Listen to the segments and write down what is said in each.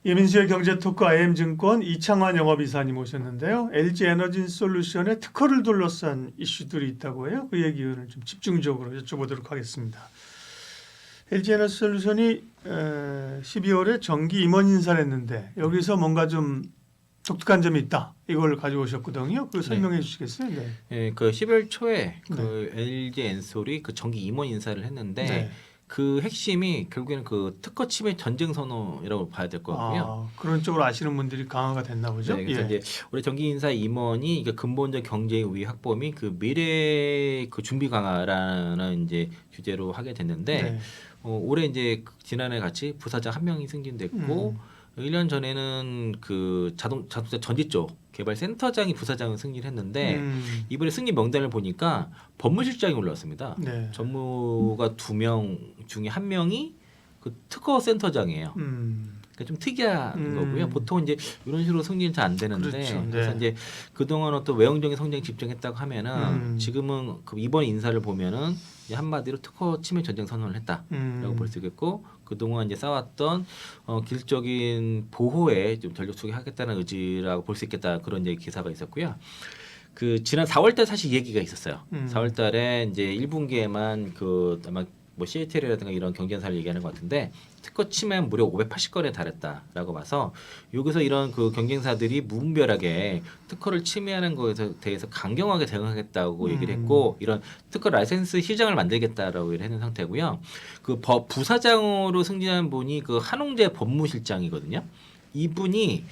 이민수의 경제토크 IM증권 이창환 영업이사님 오셨는데요. LG에너지솔루션의 특허를 둘러싼 이슈들이 있다고 해요. 그 얘기를 좀 집중적으로 여쭤보도록 하겠습니다. LG에너지솔루션이 12월에 정기 임원 인사를 했는데 여기서 뭔가 좀 독특한 점이 있다. 이걸 가지고 오셨거든요. 그걸 설명해 주시겠어요? 네. 예, 그 12월 초에 그 LG 엔솔이 그 정기 임원 인사를 했는데 네. 그 핵심이 결국에는 그 특허 침해 전쟁 선언이라고 봐야 될 것 같고요. 그런 쪽으로 아시는 분들이 강화가 됐나 보죠. 네, 그래서 예. 이제 우리 정기 인사 임원이 이게 근본적 경제 우위 확보 및 그 미래 그 준비 강화라는 이제 주제로 하게 됐는데 네. 올해 이제 지난해 같이 부사장 한 명이 승진됐고 1년 전에는 그 자동차 전지 쪽 개발 센터장이 부사장을 승진했는데 이번에 승진 명단을 보니까 법무실장이 올라왔습니다. 네. 전무가 2명 중에 1명이 그 특허 센터장이에요. 그러니까 좀 특이한 거고요. 보통 이제 이런 식으로 승진이 잘 안 되는데 그렇죠. 그래서 네. 이제 그동안 어떤 외형적인 성장에 집중했다고 하면은 지금은 그 이번 인사를 보면은 이제 한마디로 특허 침해 전쟁 선언을 했다라고 볼 수 있겠고 그동안 이제 쌓았던 기술적인 보호에 좀 전력 투기하겠다는 의지라고 볼 수 있겠다 그런 이제 기사가 있었고요. 그 지난 4월달 사실 얘기가 있었어요. 4월달에 이제 1분기에만 그 아마 뭐 CATL이라든가 이런 경쟁사를 얘기하는 것 같은데 특허 침해 무려 580건에 달했다라고 봐서 여기서 이런 그 경쟁사들이 무분별하게 특허를 침해하는 것에 대해서 강경하게 대응하겠다고 얘기를 했고 이런 특허 라이센스 시장을 만들겠다라고 얘기를 했는 상태고요. 그 부사장으로 승진한 분이 그 한홍재 법무실장이거든요. 이분이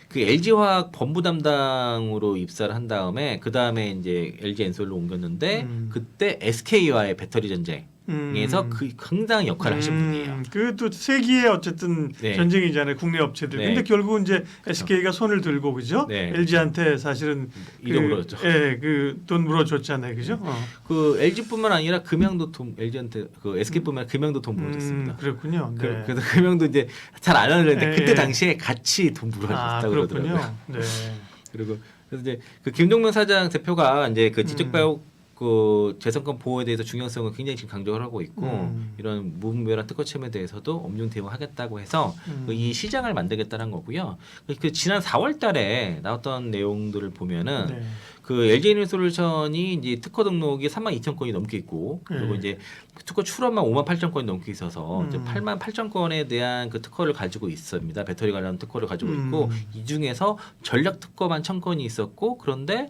그 LG화학 본부 담당으로 입사를 한 다음에 그 다음에 이제 LG 엔솔로 옮겼는데 그때 SK와의 배터리 전쟁에서 그 상당히 역할을 하신 분이에요. 그것도 세기의 어쨌든 네. 전쟁이잖아요. 국내 업체들. 네. 근데 결국은 이제 그렇죠. SK가 손을 들고 그죠? 네, LG한테 사실은 이도 물었죠. 예, 그 돈 물어줬잖아요. 그죠? 그 LG뿐만 아니라 금양도 돈 LG한테 그 SK뿐만 아니라 금양도 돈 물어줬습니다. 그렇군요. 네. 그래서 금양도 이제 잘 안 하는데 예, 그때 예. 당시에 같이 돈 물어줬다고 그렇군요. 그러더라고요. 네. 그리고 그래서 이제 그 김동면 사장 대표가 이제 그 지적발효 그 재산권 보호에 대해서 중요성을 굉장히 지금 강조를 하고 있고 이런 무분별한 특허 침해에 대해서도 엄중 대응하겠다고 해서 이 시장을 만들겠다는 거고요. 그 지난 4월달에 나왔던 내용들을 보면은 네. 그 LG에너지솔루션이 이제 특허 등록이 32,000건이 넘게 있고 그리고 이제 특허 출원만 58,000건이 넘게 있어서 이제 88,000건에 대한 그 특허를 가지고 있습니다. 배터리 관련 특허를 가지고 있고 이 중에서 전략 특허만 1,000건이 있었고 그런데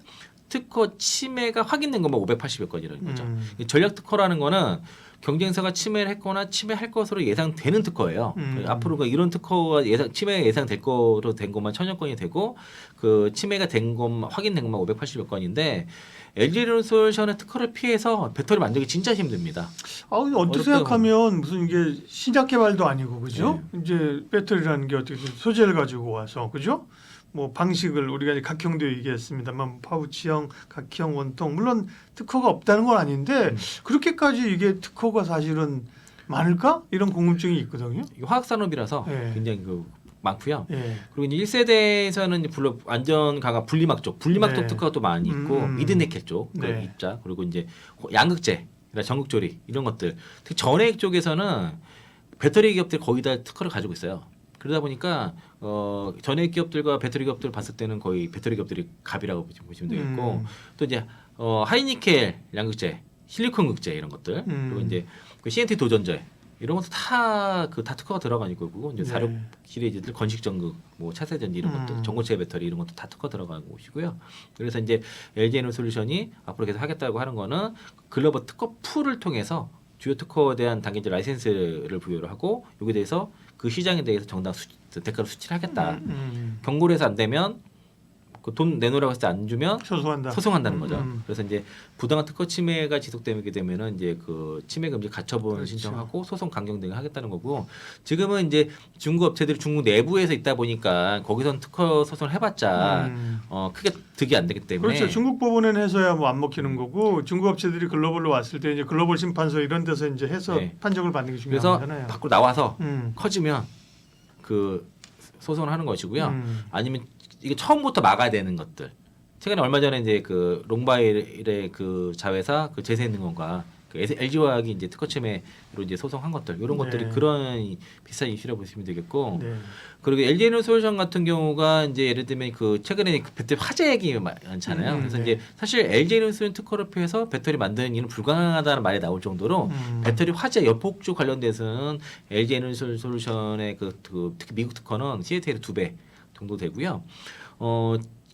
특허 침해가 확인된 것만 580여 건이라는 거죠. 전략 특허라는 거는 경쟁사가 침해를 했거나 침해할 것으로 예상되는 특허예요. 앞으로 이런 특허가 침해 예상될 거로 된 것만 1,000여 건이 되고 그 침해가 된 것만 확인된 것만 580여 건인데 LG에너지솔루션의 특허를 피해서 배터리 만들기 진짜 힘듭니다. 근데 언뜻 생각하면 무슨 이게 신작 개발도 아니고 그죠? 이제 배터리라는 게 어떻게 소재를 가지고 와서 그죠? 뭐 방식을 우리가 이제 각형도 얘기했습니다만 파우치형, 각형, 원통 물론 특허가 없다는 건 아닌데 그렇게까지 이게 특허가 사실은 많을까? 이런 궁금증이 있거든요. 화학 산업이라서 예. 굉장히 그 많고요. 예. 그리고 이제 1세대에서는 물론 안전 강화 분리막 쪽 네. 특허가 또 많이 있고 미드니켈 쪽 그 네. 입자 그리고 이제 양극재, 전극조리 이런 것들. 특히 전해액 쪽에서는 배터리 기업들이 거의 다 특허를 가지고 있어요. 그러다 보니까 전해액 기업들과 배터리 기업들 봤을 때는 거의 배터리 기업들이 갑이라고 보시면 되겠고 또 이제 하이니켈 양극재, 실리콘 극재 이런 것들 그리고 이제 그 CNT 도전제 이런 것도 다 특허가 들어가는 거고 이제 사료 시리즈들 건식 전극, 뭐 차세 전지 이런 것들, 전고체 배터리 이런 것도 다 특허 들어가는 곳이고요. 그래서 이제 LG에너지솔루션이 앞으로 계속 하겠다고 하는 거는 글로벌 특허 풀을 통해서 주요 특허에 대한 단계적 라이센스를 부여를 하고 여기에 대해서 그 시장에 대해서 정당 대가로 수치를 하겠다. 경고를 해서 안 되면 그 돈 내놓으라고 했을 때 안 주면 소송한다는 거죠. 그래서 이제 부당한 특허 침해가 지속되게 되면은 이제 그 침해 금지 가처분 그렇죠. 신청하고 소송 강경 등을 하겠다는 거고 지금은 이제 중국 업체들이 중국 내부에서 있다 보니까 거기선 특허 소송을 해봤자 크게 득이 안 되기 때문에 그렇죠. 중국 법원에는 해서야 뭐 안 먹히는 거고 중국 업체들이 글로벌로 왔을 때 이제 글로벌 심판소 이런 데서 이제 해서 판정을 받는 게 중요하잖아요. 그래서 밖으로 나와서 커지면 그 소송을 하는 것이고요. 아니면 이게 처음부터 막아야 되는 것들. 최근에 얼마 전에 이제 그 롱바일의 그 자회사 그 재세능원과 그 LG화학이 이제 특허 침해로 이제 소송한 것들 이런 것들이 그런 비슷한 이슈라고 보시면 되겠고 네. 그리고 LG에너솔루션 같은 경우가 이제 예를 들면 그 최근에 그 배터리 화재 얘기 많잖아요. 그래서 네. 이제 사실 LG에너솔루션 특허를 피해서 배터리 만드는 일은 불가능하다는 말이 나올 정도로 배터리 화재 여폭주 관련돼서는 LG에너솔루션의 그 특히 미국 특허는 CATL의 2배 정도 되고요.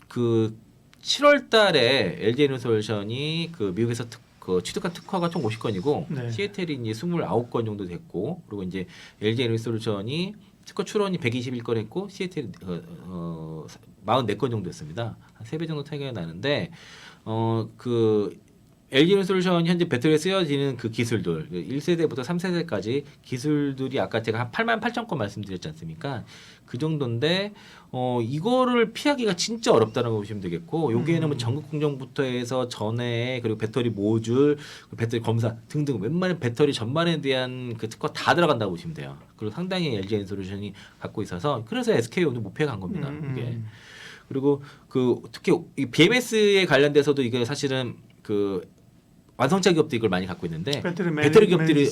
그 7월달에 LG에너솔루션이 그 미국에서 그 취득한 특허가 총 50건이고 네. CATL이 이제 29건 정도 됐고 그리고 이제 LG에너솔루션이 특허 출원이 121건 했고 CATL이 44건 정도 됐습니다. 한 3배 정도 차이가 나는데 그 LG에너솔루션이 현재 배터리에 쓰여지는 그 기술들 1세대부터 3세대까지 기술들이 아까 제가 한 88,000건 말씀드렸지 않습니까? 그 정도인데 이거를 피하기가 진짜 어렵다는 거 보시면 되겠고 여기에는 뭐 전극 공정부터 해서 전해 그리고 배터리 모듈, 배터리 검사 등등 웬만한 배터리 전반에 대한 그 특허 다 들어간다고 보시면 돼요. 그리고 상당히 LG에너솔루션이 갖고 있어서 그래서 SK온이 못 피해 간 겁니다. 이게. 그리고 그 특히 이 BMS에 관련돼서도 이게 사실은 그 완성차 기업들이 이걸 많이 갖고 있는데 배터리 기업들이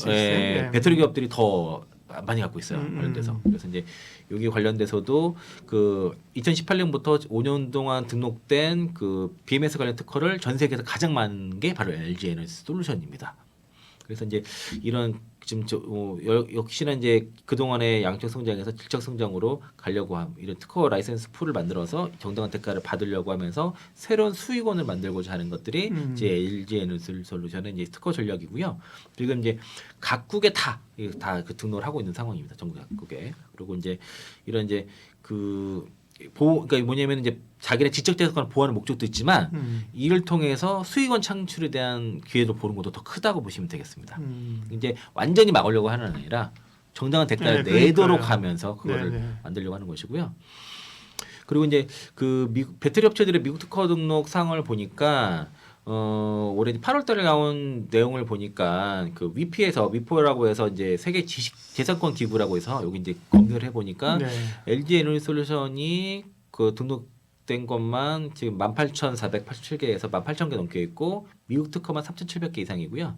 배터리 기업들이 더 많이 갖고 있어요. 관련돼서. 그래서 이제 여기 관련돼서도 그 2018년부터 5년 동안 등록된 그 BMS 관련 특허를 전 세계에서 가장 많은 게 바로 LG에너솔루션입니다. 그래서 이제 이런 지금 역시나 이제 그 동안의 양적 성장에서 질적 성장으로 가려고 이런 특허 라이센스 풀을 만들어서 정당한 대가를 받으려고 하면서 새로운 수익원을 만들고자 하는 것들이 이제 LG에너솔루션의 이제 특허 전략이고요. 그리고 이제 각국에 다 그 등록을 하고 있는 상황입니다. 전국 각국에. 그리고 이제 이런 이제 그 그러니까 뭐냐면 이제 자기네 지적 재산권을 보호하는 목적도 있지만 이를 통해서 수익원 창출에 대한 기회를 보는 것도 더 크다고 보시면 되겠습니다. 이제 완전히 막으려고 하는 게 아니라 정당한 대가를 내도록 하면서 그거를 만들려고 하는 것이고요. 그리고 이제 그 미국 배터리 업체들의 미국 특허 등록 상을 보니까 올해 8월달에 나온 내용을 보니까 그 위포라고 해서 이제 세계 지식 재산권 기구라고 해서 여기 이제 검열을 해보니까 LG에너솔루션이 그 등록된 것만 지금 18,487개에서 18,000개 넘게 있고 미국 특허만 3,700개 이상이고요.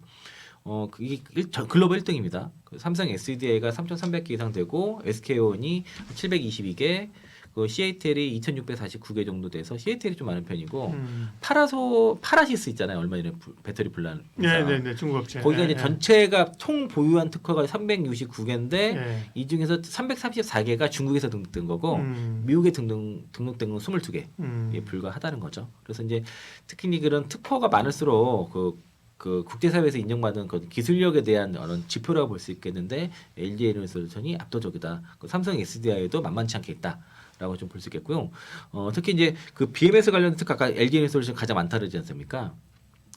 그게 글로벌 1등입니다. 삼성 SDI가 3,300개 이상 되고 SK온이 722개. 그 CATL이 2,649개 정도 돼서 CATL이 좀 많은 편이고 파라시스 있잖아요. 얼마 전에 배터리 분란. 네, 중국 업체. 거기가 이제 전체가 총 보유한 특허가 369개인데 이 중에서 334개가 중국에서 등록된 거고 미국에 등록된 건 22개. 에 불과하다는 거죠. 그래서 이제 특히 그런 특허가 많을수록 그 국제사회에서 인정받은 그 기술력에 대한 어떤 지표라고 볼 수 있겠는데 LG에너솔루션이 압도적이다. 그 삼성 SDI도 만만치 않게 있다. 라고 좀 볼 수 있겠고요. 특히 이제 그 BMS 관련 특허 아까 LG에너솔루션 가장 많다 그러지 않습니까?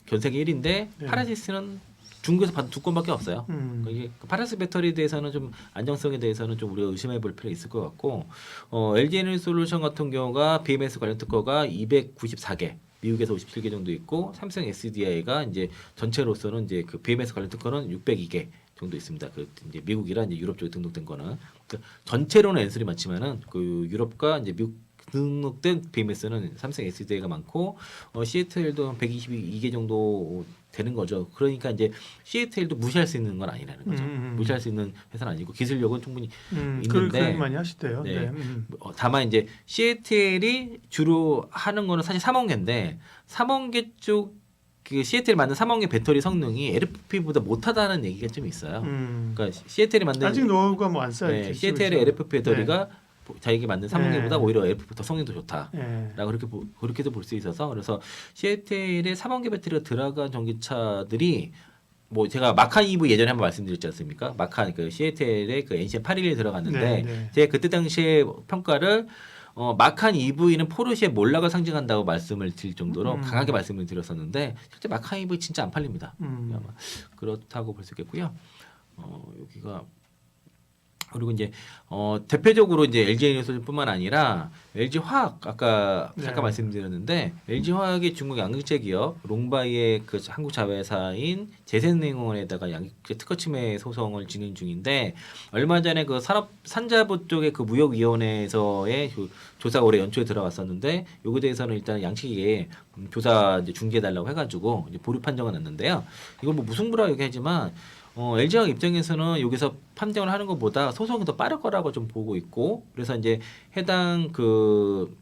전 세계 1위인데 파라시스는 중국에서 받은 2건밖에 없어요. 그 파라시스 배터리에 대해서는 좀 안정성에 대해서는 좀 우리가 의심해 볼 필요가 있을 것 같고 LG에너솔루션 같은 경우가 BMS 관련 특허가 294개. 미국에서 57개 정도 있고 삼성 SDI가 이제 전체로서는 이제 그 BMS 관련 특허는 602개 정도 있습니다. 그 이제 미국이랑 이제 유럽 쪽에 등록된 거는 전체로는 엔솔이 많지만은 그 유럽과 이제 미국 등록된 BMS는 삼성 SDI가 많고 CATL도 122개 정도 되는 거죠. 그러니까 이제 CATL도 무시할 수 있는 건 아니라는 거죠. 무시할 수 있는 회사는 아니고 기술력은 충분히 있는데 그렇게 많이 하시대요. 네. 다만 이제 CATL이 주로 하는 거는 사실 3원계인데 3원계 쪽 그 CATL 만든 3원계 배터리 성능이 LFP보다 못하다는 얘기가 좀 있어요. 그러니까 CATL이 만든 아직 노하우가 뭐 안 쌓여. CATL의 LFP 배터리가 자기가 만든 3원계보다 오히려 LFP 더 성능도 좋다라고 그렇게도 볼 수 있어서 그래서 CATL의 3원계 배터리가 들어간 전기차들이 뭐 제가 마칸 EV 예전에 한번 말씀드렸지 않습니까? 마칸 그 CATL의 그 NCM 811에 들어갔는데 제가 그때 당시에 평가를 마칸 EV는 포르쉐의 몰락을 상징한다고 말씀을 드릴 정도로 강하게 말씀을 드렸었는데 실제 마칸 EV 진짜 안 팔립니다. 아마 그렇다고 볼 수 있겠고요. 여기가 그리고 이제 대표적으로 이제 LG에너지뿐만 아니라 LG화학 아까 잠깐 네. 말씀드렸는데 LG화학이 중국 양극재 기업 롱바이의 그 한국 자회사인 재생능원에다가 양극재 특허 침해 소송을 진행 중인데 얼마 전에 그 산자부 쪽의 그 무역위원회에서의 그 조사가 올해 연초에 들어갔었는데 여기에 대해서는 일단 양측에 조사 이제 중지해달라고 해가지고 이제 보류 판정이 났는데요. 이걸 뭐 무승부라고 얘기하지만 LG화학 입장에서는 여기서 판정을 하는 것보다 소송이 더 빠를 거라고 좀 보고 있고 그래서 이제 해당 그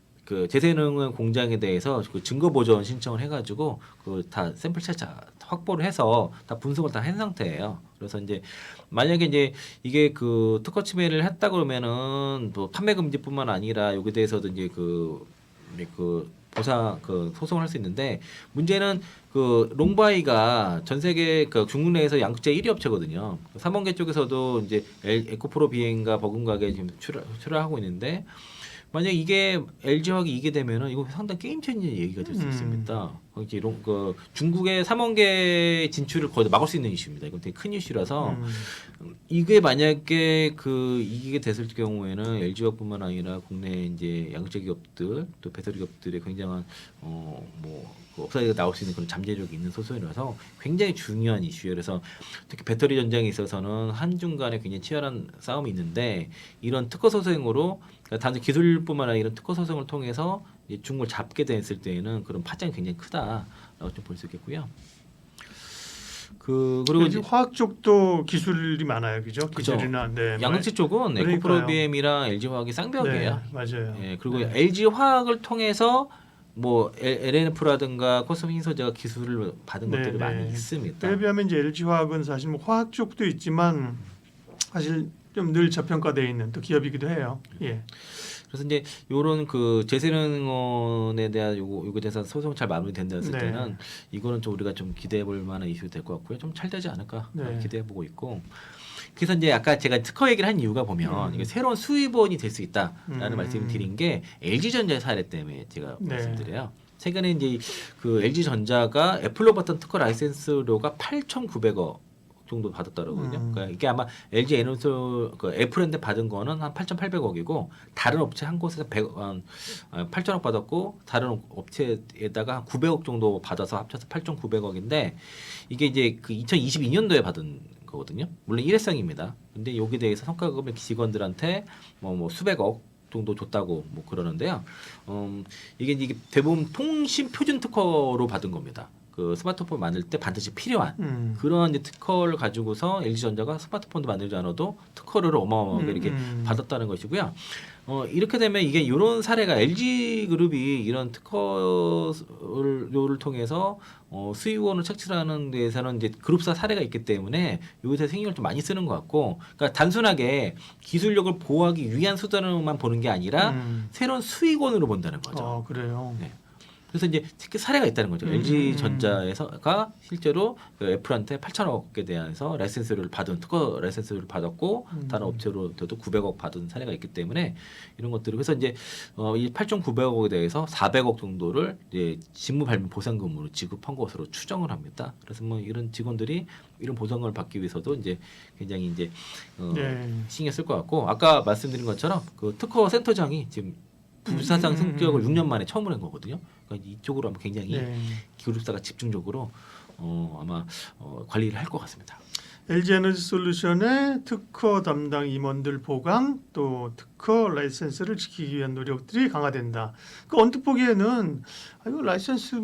재생능원 공장에 대해서 그 증거 보전 신청을 해가지고 그 다 샘플 채차 확보를 해서 다 분석을 다 한 상태예요. 그래서 이제 만약에 이제 이게 그 특허 침해를 했다 그러면은 또 판매 금지뿐만 아니라 여기에 대해서도 이제 그 보상 그 소송을 할 수 있는데 문제는 그 롱바이가 전 세계 그 중국 내에서 양극재 1위 업체거든요. 삼원계 쪽에서도 이제 에코프로 비행과 버금가게 지금 출하하고 있는데 만약 이게 LG화학이 이게 되면은 이거 상당히 게임 체인저 얘기가 될 수 있습니다. 이제 그 중국의 삼원계 진출을 거의 막을 수 있는 이슈입니다. 이건 되게 큰 이슈라서 이게 만약에 그 이기게 됐을 경우에는 LG화학뿐만 아니라 국내 이제 양극재 기업들 또 배터리 기업들의 굉장한 그 업사이드가 나올 수 있는 그런 잠재력이 있는 소송이라서 굉장히 중요한 이슈예요. 그래서 특히 배터리 전쟁에 있어서는 한중 간에 굉장히 치열한 싸움이 있는데 이런 특허 소송으로 그러니까 단지 기술뿐만 아니라 이런 특허 소송을 통해서 중국을 잡게 됐을 때에는 그런 파장이 굉장히 크다라고 좀 볼 수 있겠고요. 그리고 이제 화학 쪽도 기술이 많아요, 그죠? 기술이나 네, 양극재 쪽은 그러니까요. 에코프로비엠이랑 LG화학이 쌍벽이에요. 네, 맞아요. 예, 그리고 LG화학을 통해서 뭐 LNF라든가 코스모 흰소재가 기술을 받은 것들이 많이 있습니다. 그에 비하면 이제 LG화학은 사실 뭐 화학 쪽도 있지만 사실 좀 늘 저평가되어 있는 또 기업이기도 해요. 예. 그래서 이제 요런 그 재생능원에 대한 요거에 대해서 소송 잘 마무리된다 했을 네. 때는 이거는 좀 우리가 좀 기대해 볼 만한 이슈 될 것 같고요. 좀 잘 되지 않을까 네. 기대해 보고 있고. 그래서 이제 아까 제가 특허 얘기를 한 이유가 보면 이게 새로운 수입원이 될 수 있다라는 말씀을 드린 게 LG전자의 사례 때문에 제가 네. 말씀드려요. 최근에 이제 그 LG전자가 애플로 받던 특허 라이센스료가 8,900억 정도 받았다고 그러거든요. 그러니까 이게 아마 LG 에너지 그 애플한테 받은 거는 한 8,800억이고 다른 업체 한 곳에서 8,000억 받았고 다른 업체에다가 한 900억 정도 받아서 합쳐서 8,900억인데 이게 이제 그 2022년도에 받은 거거든요. 물론 일회성입니다. 근데 여기에 대해서 성과급을 직원들한테 뭐 수백억 정도 줬다고 뭐 그러는데요. 이게 대부분 통신 표준 특허로 받은 겁니다. 그 스마트폰 만들 때 반드시 필요한 그런 이제 특허를 가지고서 LG전자가 스마트폰도 만들지 않아도 특허를 어마어마하게 이렇게 받았다는 것이고요. 이렇게 되면 이게 이런 사례가 LG그룹이 이런 특허를 통해서 수익원을 착취하는 데에서는 이제 그룹사 사례가 있기 때문에 여기서 신경을 좀 많이 쓰는 것 같고, 그러니까 단순하게 기술력을 보호하기 위한 수단으로만 보는 게 아니라 새로운 수익원으로 본다는 거죠. 그래요. 네. 그래서 이제 특히 사례가 있다는 거죠. LG전자에서가 실제로 그 애플한테 8,000억에 대해서 라이센스를 받은 특허 라이센스를 받았고 다른 업체로도 900억 받은 사례가 있기 때문에 이런 것들을 그래서 이제 이 8,900억에 대해서 400억 정도를 이제 직무 발명 보상금으로 지급한 것으로 추정을 합니다. 그래서 뭐 이런 직원들이 이런 보상을 받기 위해서도 이제 굉장히 이제 신경 쓸 것 같고 아까 말씀드린 것처럼 그 특허 센터장이 지금 부사장 승격을 6년 만에 처음으로 한 거거든요. 그러니까 이쪽으로 하면 굉장히 그룹사가 집중적으로 아마 관리를 할 것 같습니다. LG에너지솔루션의 특허 담당 임원들 보강 또 특허 라이센스를 지키기 위한 노력들이 강화된다. 그 언뜻 보기에는 이거 라이센스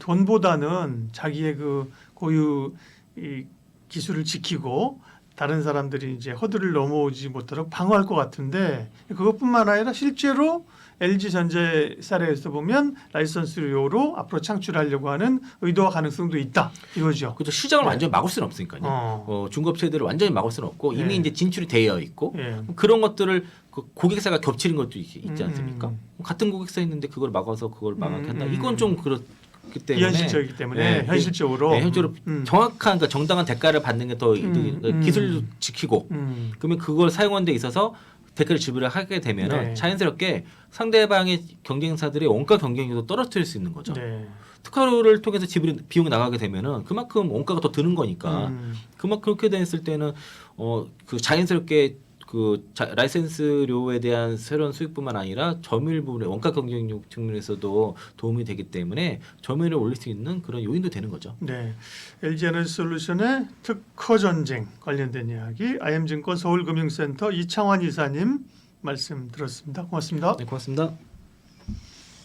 돈보다는 자기의 그 고유 이 기술을 지키고 다른 사람들이 이제 허들을 넘어오지 못하도록 방어할 것 같은데 그것뿐만 아니라 실제로 LG전자의 사례에서 보면 라이선스료로 앞으로 창출하려고 하는 의도와 가능성도 있다 이거죠. 그렇죠. 시장을 완전히 막을 수는 없으니까요. 중급업체들을 완전히 막을 수는 없고 이미 이제 진출이 되어 있고 그런 것들을 그 고객사가 겹치는 것도 있지 않습니까? 같은 고객사 있는데 그걸 막아서 그걸 망하게 한다. 이건 좀 그렇기 때문에 비현실적이기 때문에 현실적으로 정확한 그러니까 정당한 대가를 받는 게 더 기술도 지키고 그러면 그걸 사용하는 데 있어서 대가를 지불을 하게 되면 자연스럽게 상대방의 경쟁사들의 원가 경쟁력도 떨어뜨릴 수 있는 거죠. 특허를 통해서 비용이 나가게 되면은 그만큼 원가가 더 드는 거니까 그만큼 그렇게 됐을 때는 그 자연스럽게 라이센스료에 대한 새로운 수익뿐만 아니라 점유율 부분의 원가 경쟁력 측면에서도 도움이 되기 때문에 점유율을 올릴 수 있는 그런 요인도 되는 거죠. 네, LG에너지솔루션의 특허 전쟁 관련된 이야기 IM증권 서울금융센터 이창환 이사님 말씀 들었습니다. 고맙습니다. 네, 고맙습니다.